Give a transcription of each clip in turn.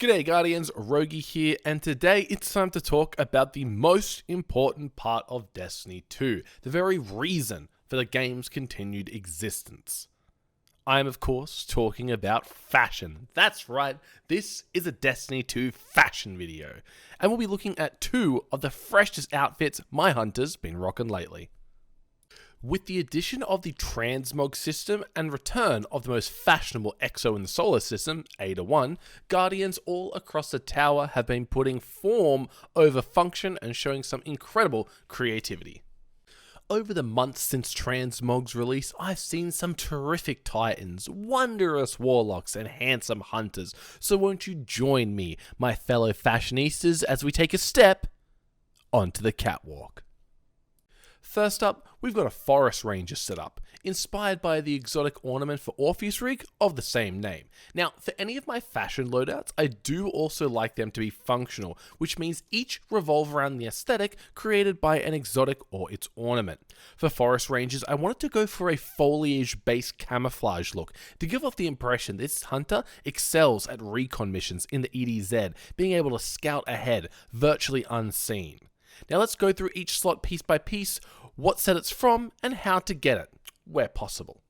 G'day Guardians, Roguey here, and today it's time to talk about the most important part of Destiny 2, the very reason for the game's continued existence. I am of course talking about fashion. That's right, this is a Destiny 2 fashion video, and we'll be looking at two of the freshest outfits my hunter's been rocking lately. With the addition of the transmog system and return of the most fashionable exo in the solar system, Ada-1, Guardians all across the tower have been putting form over function and showing some incredible creativity. Over the months since Transmog's release, I've seen some terrific titans, wondrous warlocks, and handsome hunters, so won't you join me, my fellow fashionistas, as we take a step onto the catwalk. First up, we've got a Forest Ranger setup, inspired by the exotic ornament for Orpheus rig of the same name. Now, for any of my fashion loadouts, I do also like them to be functional, which means each revolve around the aesthetic created by an exotic or its ornament. For Forest Rangers, I wanted to go for a foliage-based camouflage look to give off the impression this hunter excels at recon missions in the EDZ, being able to scout ahead, virtually unseen. Now let's go through each slot piece by piece, what set it's from, and how to get it, where possible.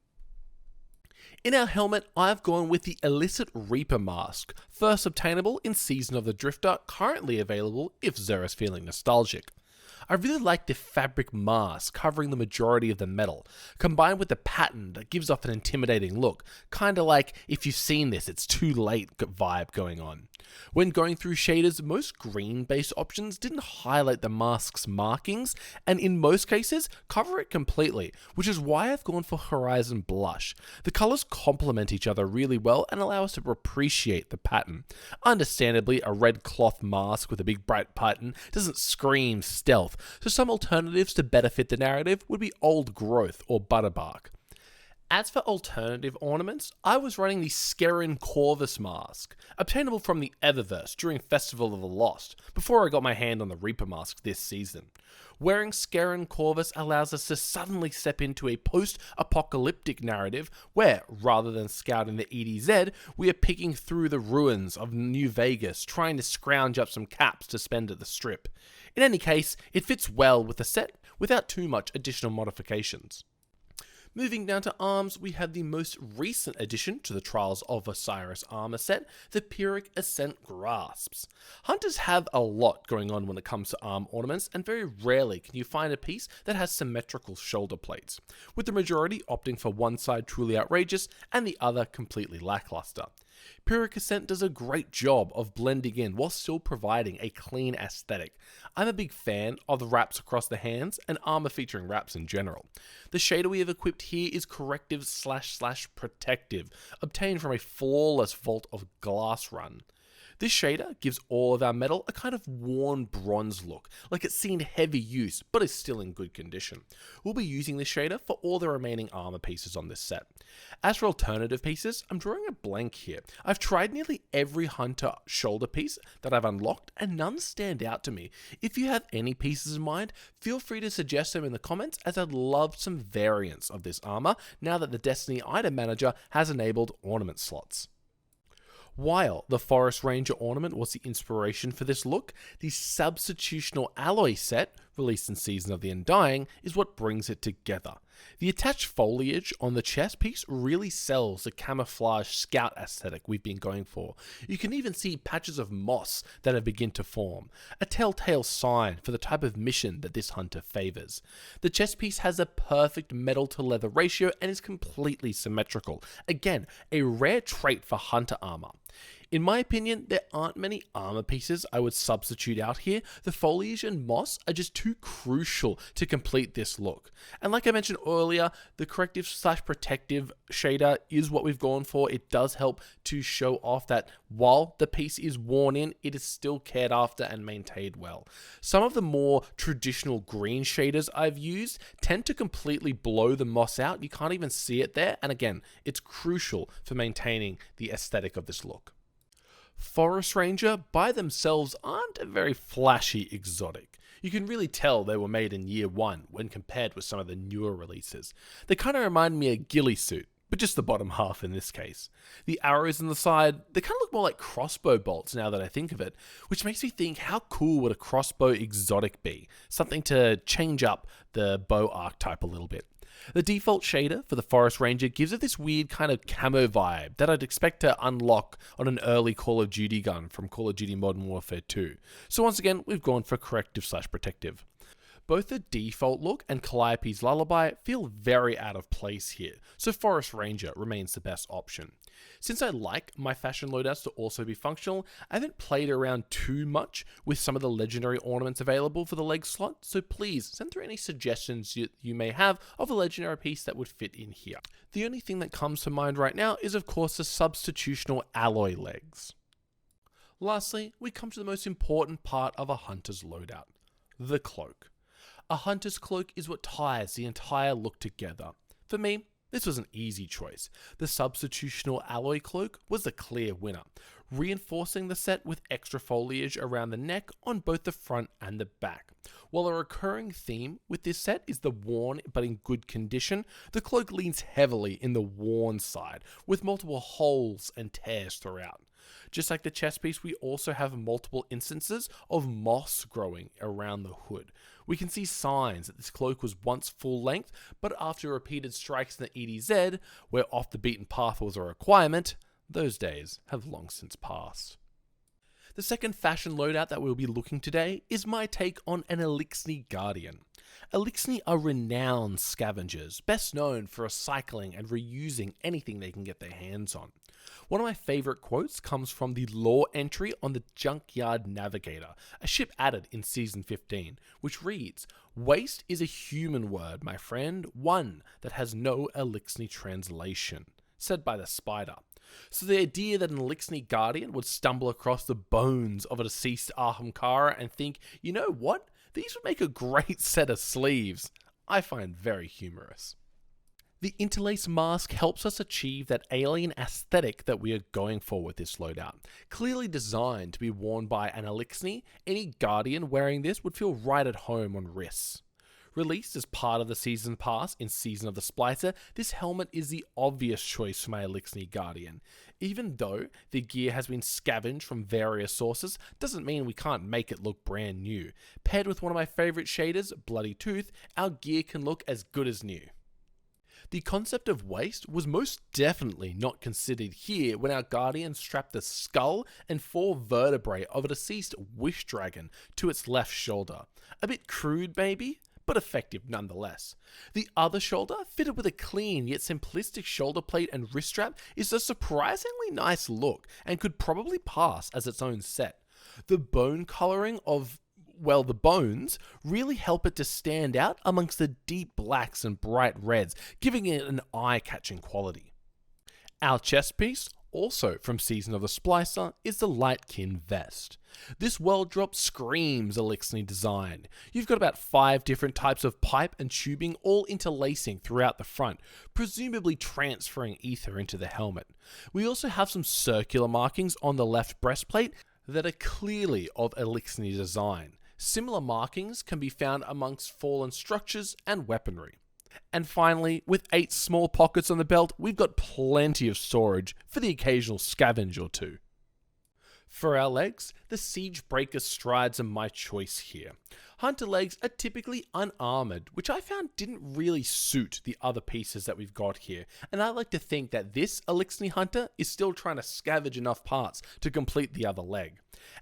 In our helmet, I've gone with the Illicit Reaper mask, first obtainable in Season of the Drifter, currently available if Xera's feeling nostalgic. I really like the fabric mask covering the majority of the metal, combined with the pattern that gives off an intimidating look, kinda like if you've seen this, it's too late vibe going on. When going through shaders, most green-based options didn't highlight the mask's markings, and in most cases, cover it completely, which is why I've gone for Horizon Blush. The colours complement each other really well and allow us to appreciate the pattern. Understandably, a red cloth mask with a big bright pattern doesn't scream stealth, so some alternatives to better fit the narrative would be Old Growth or Butterbark. As for alternative ornaments, I was running the Skerrin Corvus mask, obtainable from the Eververse during Festival of the Lost, before I got my hand on the Reaper mask this season. Wearing Skerrin Corvus allows us to suddenly step into a post-apocalyptic narrative where, rather than scouting the EDZ, we are picking through the ruins of New Vegas, trying to scrounge up some caps to spend at the strip. In any case, it fits well with the set, without too much additional modifications. Moving down to arms, we have the most recent addition to the Trials of Osiris armor set, the Pyrrhic Ascent Grasps. Hunters have a lot going on when it comes to arm ornaments, and very rarely can you find a piece that has symmetrical shoulder plates, with the majority opting for one side truly outrageous and the other completely lackluster. Pyrrhic Ascent does a great job of blending in while still providing a clean aesthetic. I'm a big fan of the wraps across the hands and armor featuring wraps in general. The shader we have equipped here is Corrective / Protective, obtained from a flawless Vault of Glass run. This shader gives all of our metal a kind of worn bronze look, like it's seen heavy use, but is still in good condition. We'll be using this shader for all the remaining armor pieces on this set. As for alternative pieces, I'm drawing a blank here. I've tried nearly every hunter shoulder piece that I've unlocked, and none stand out to me. If you have any pieces in mind, feel free to suggest them in the comments, as I'd love some variants of this armor now that the Destiny item manager has enabled ornament slots. While the Forest Ranger ornament was the inspiration for this look, the Substitutional Alloy set, released in Season of the Undying, is what brings it together. The attached foliage on the chest piece really sells the camouflage scout aesthetic we've been going for. You can even see patches of moss that have begun to form, a telltale sign for the type of mission that this hunter favours. The chest piece has a perfect metal to leather ratio and is completely symmetrical, again a rare trait for hunter armour. In my opinion, there aren't many armor pieces I would substitute out here. The foliage and moss are just too crucial to complete this look. And like I mentioned earlier, the Corrective / Protective shader is what we've gone for. It does help to show off that while the piece is worn in, it is still cared after and maintained well. Some of the more traditional green shaders I've used tend to completely blow the moss out. You can't even see it there. And again, it's crucial for maintaining the aesthetic of this look. Forest Ranger by themselves aren't a very flashy exotic. You can really tell they were made in year one when compared with some of the newer releases. They kind of remind me of Ghillie Suit, but just the bottom half in this case. The arrows on the side, they kind of look more like crossbow bolts now that I think of it, which makes me think, how cool would a crossbow exotic be? Something to change up the bow archetype a little bit. The default shader for the Forest Ranger gives it this weird kind of camo vibe that I'd expect to unlock on an early Call of Duty gun from Call of Duty Modern Warfare 2. So once again, we've gone for corrective/protective. Both the default look and Calliope's Lullaby feel very out of place here, so Forest Ranger remains the best option. Since I like my fashion loadouts to also be functional, I haven't played around too much with some of the legendary ornaments available for the leg slot, so please send through any suggestions you may have of a legendary piece that would fit in here. The only thing that comes to mind right now is of course the substitutional alloy legs. Lastly, we come to the most important part of a hunter's loadout, the cloak. A hunter's cloak is what ties the entire look together. For me, this was an easy choice. The substitutional alloy cloak was the clear winner, reinforcing the set with extra foliage around the neck on both the front and the back. While a recurring theme with this set is the worn but in good condition, the cloak leans heavily in the worn side, with multiple holes and tears throughout. Just like the chest piece, we also have multiple instances of moss growing around the hood. We can see signs that this cloak was once full length, but after repeated strikes in the EDZ, where off the beaten path was a requirement, those days have long since passed. The second fashion loadout that we'll be looking today is my take on an Eliksni Guardian. Eliksni are renowned scavengers, best known for recycling and reusing anything they can get their hands on. One of my favourite quotes comes from the lore entry on the Junkyard Navigator, a ship added in Season 15, which reads, "Waste is a human word, my friend, one that has no Eliksni translation," said by the spider. So the idea that an Eliksni Guardian would stumble across the bones of a deceased Ahamkara and think, you know what, these would make a great set of sleeves, I find very humorous. The interlace mask helps us achieve that alien aesthetic that we are going for with this loadout. Clearly designed to be worn by an Eliksni, any Guardian wearing this would feel right at home on wrists. Released as part of the Season Pass in Season of the Splicer, this helmet is the obvious choice for my Eliksni Guardian. Even though the gear has been scavenged from various sources, doesn't mean we can't make it look brand new. Paired with one of my favourite shaders, Bloody Tooth, our gear can look as good as new. The concept of waste was most definitely not considered here when our Guardian strapped the skull and 4 vertebrae of a deceased wish dragon to its left shoulder. A bit crude maybe, but effective nonetheless. The other shoulder, fitted with a clean yet simplistic shoulder plate and wrist strap, is a surprisingly nice look and could probably pass as its own set. The bone colouring of the bones really help it to stand out amongst the deep blacks and bright reds, giving it an eye-catching quality. Our chest piece, also from Season of the Splicer, is the Lightkin Vest. This world drop screams Eliksni design. You've got about 5 different types of pipe and tubing all interlacing throughout the front, presumably transferring ether into the helmet. We also have some circular markings on the left breastplate that are clearly of Eliksni design. Similar markings can be found amongst fallen structures and weaponry. And finally, with 8 small pockets on the belt, we've got plenty of storage for the occasional scavenge or two. For our legs, the Siegebreaker strides are my choice here. Hunter legs are typically unarmored, which I found didn't really suit the other pieces that we've got here, and I like to think that this Eliksni Hunter is still trying to scavenge enough parts to complete the other leg.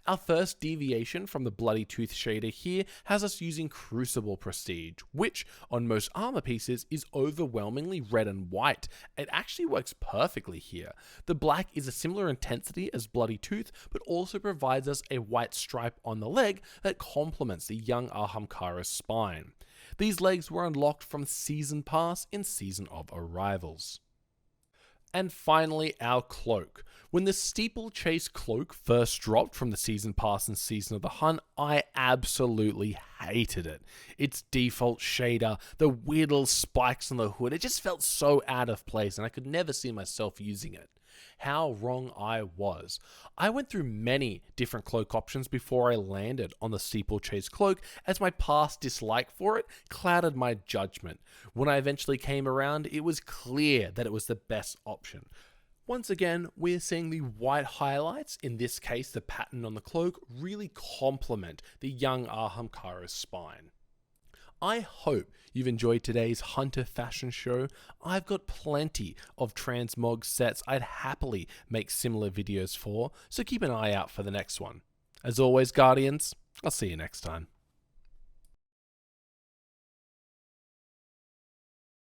Our first deviation from the Bloody Tooth shader here has us using Crucible Prestige, which, on most armor pieces, is overwhelmingly red and white. It actually works perfectly here. The black is a similar intensity as Bloody Tooth, but also provides us a white stripe on the leg that complements the young Ahamkara's spine. These legs were unlocked from Season Pass in Season of Arrivals. And finally, our cloak. When the Steeplechase cloak first dropped from the Season Pass and Season of the Hunt, I absolutely hated it. Its default shader, the weird little spikes on the hood, it just felt so out of place and I could never see myself using it. how wrong I was. I went through many different cloak options before I landed on the steeplechase cloak, as my past dislike for it clouded my judgment. When I eventually came around, it was clear that it was the best option. Once again, we're seeing the white highlights, in this case the pattern on the cloak, really complement the young Ahamkara's spine. I hope you've enjoyed today's Hunter fashion show. I've got plenty of transmog sets I'd happily make similar videos for, so keep an eye out for the next one. As always, Guardians, I'll see you next time.